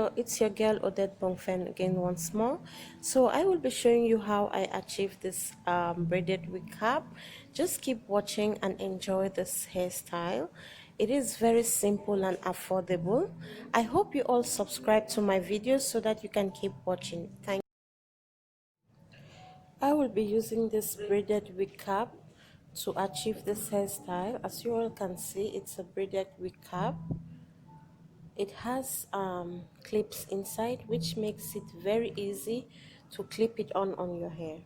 Hello, it's your girl Odette Bongfen again once more. So I will be showing you how I achieved this braided wig cap. Just keep watching and enjoy this hairstyle. It is very simple and affordable. I hope you all subscribe to my videos so that you can keep watching. Thank you. I will be using this braided wig cap to achieve this hairstyle. As you all can see, it's a braided wig cap. It has clips inside, which makes it very easy to clip it on your hair.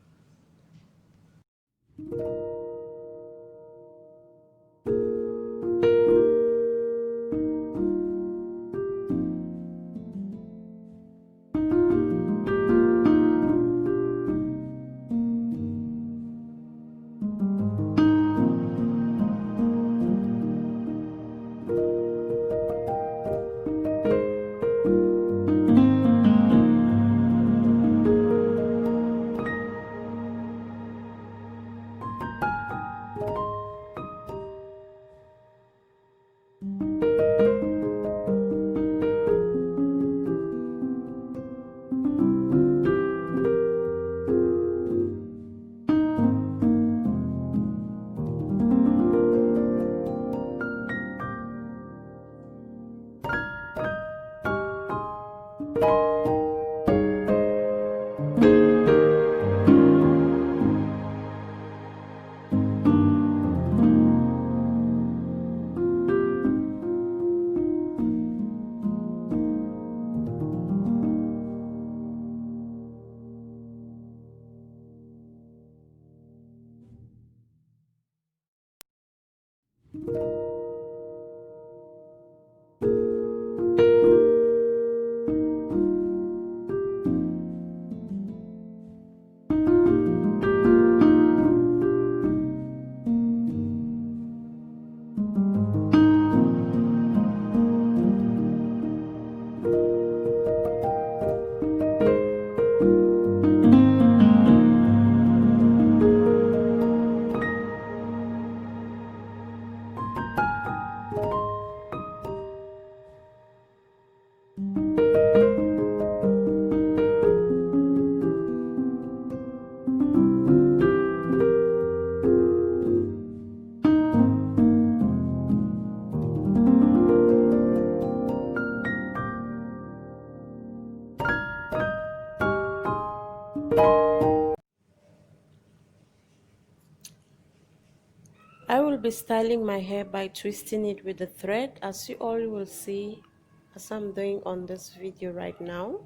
I will be styling my hair by twisting it with the thread, as you all will see as I'm doing on this video right now.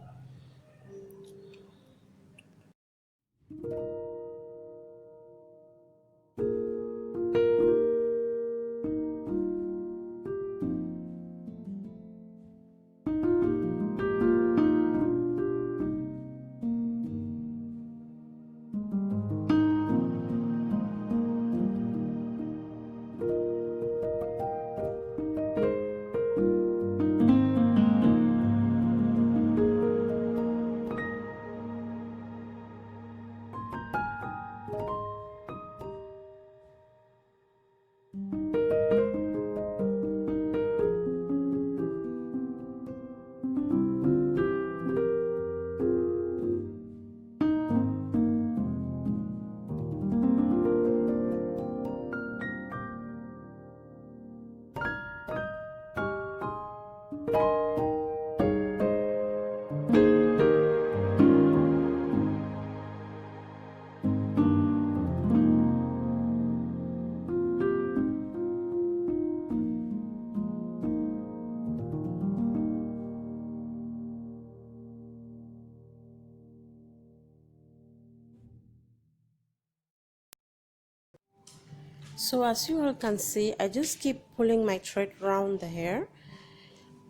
So as you all can see, I just keep pulling my thread around the hair.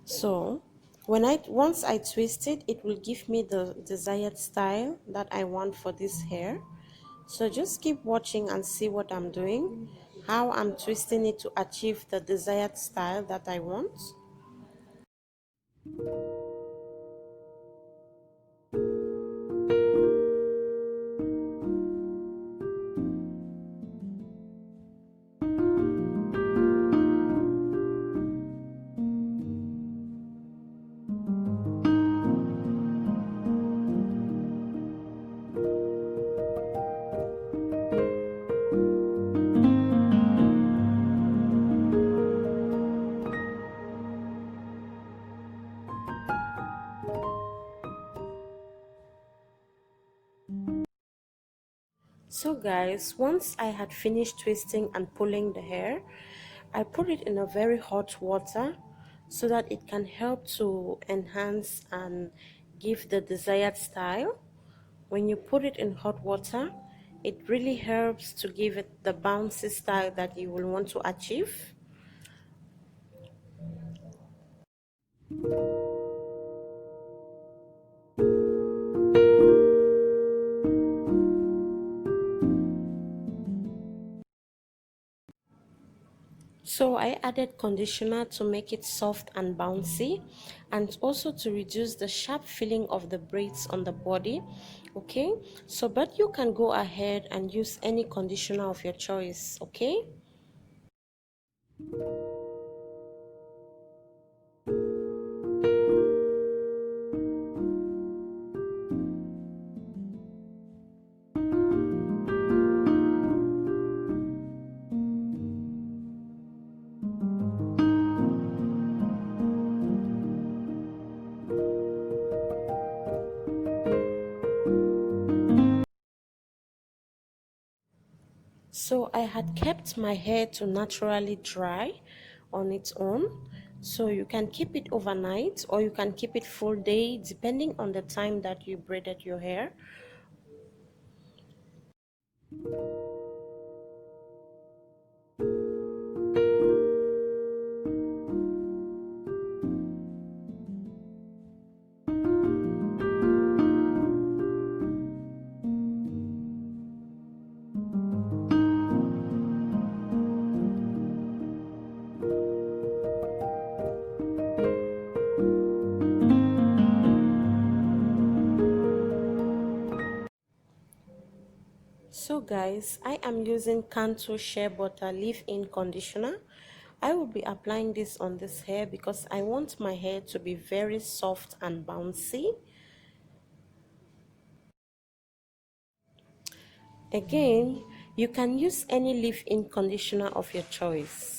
So once I twist it, it will give me the desired style that I want for this hair. So just keep watching and see what I'm doing, how I'm twisting it to achieve the desired style that I want. So guys, once I had finished twisting and pulling the hair, I put it in a very hot water so that it can help to enhance and give the desired style. When you put it in hot water, it really helps to give it the bouncy style that you will want to achieve. So I added conditioner to make it soft and bouncy, and also to reduce the sharp feeling of the braids on the body. Okay, so but you can go ahead and use any conditioner of your choice. Okay. So I had kept my hair to naturally dry on its own. So you can keep it overnight or you can keep it full day depending on the time that you braided your hair. So guys, I am using Cantou Shea Butter Leave-In Conditioner. I will be applying this on this hair because I want my hair to be very soft and bouncy. Again, you can use any leave-in conditioner of your choice.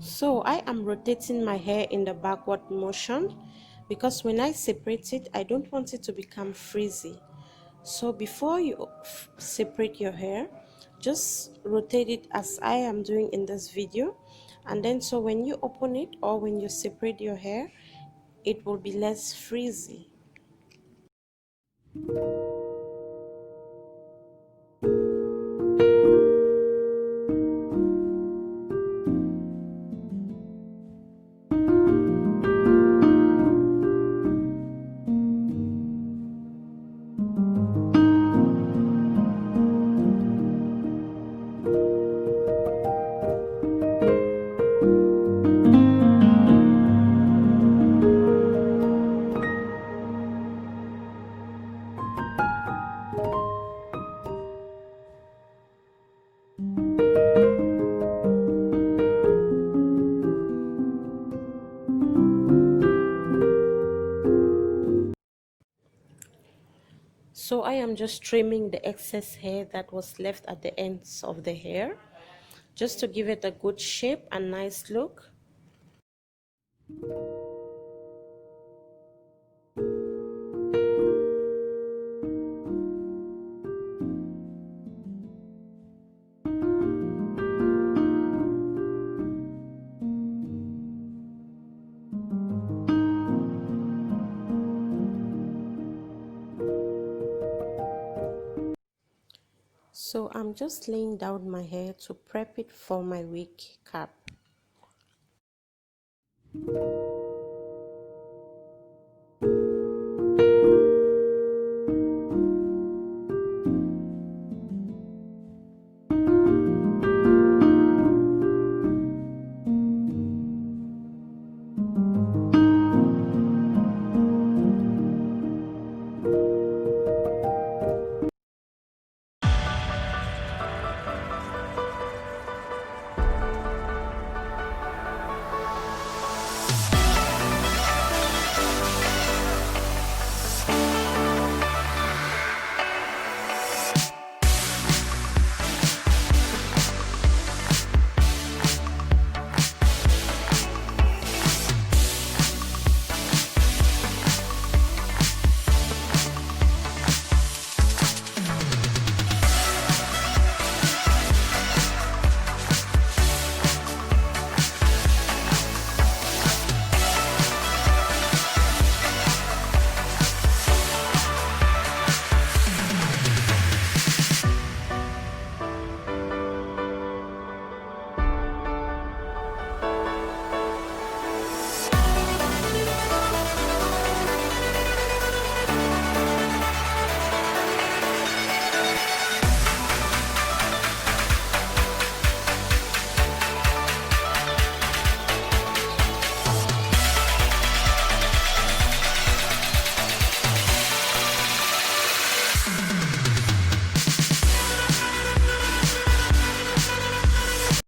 So I am rotating my hair in the backward motion because when I separate it, I don't want it to become frizzy. So before you separate your hair, just rotate it as I am doing in this video, and then so when you open it or when you separate your hair, it will be less frizzy. So I am just trimming the excess hair that was left at the ends of the hair, just to give it a good shape and nice look. So I'm just laying down my hair to prep it for my wig cap.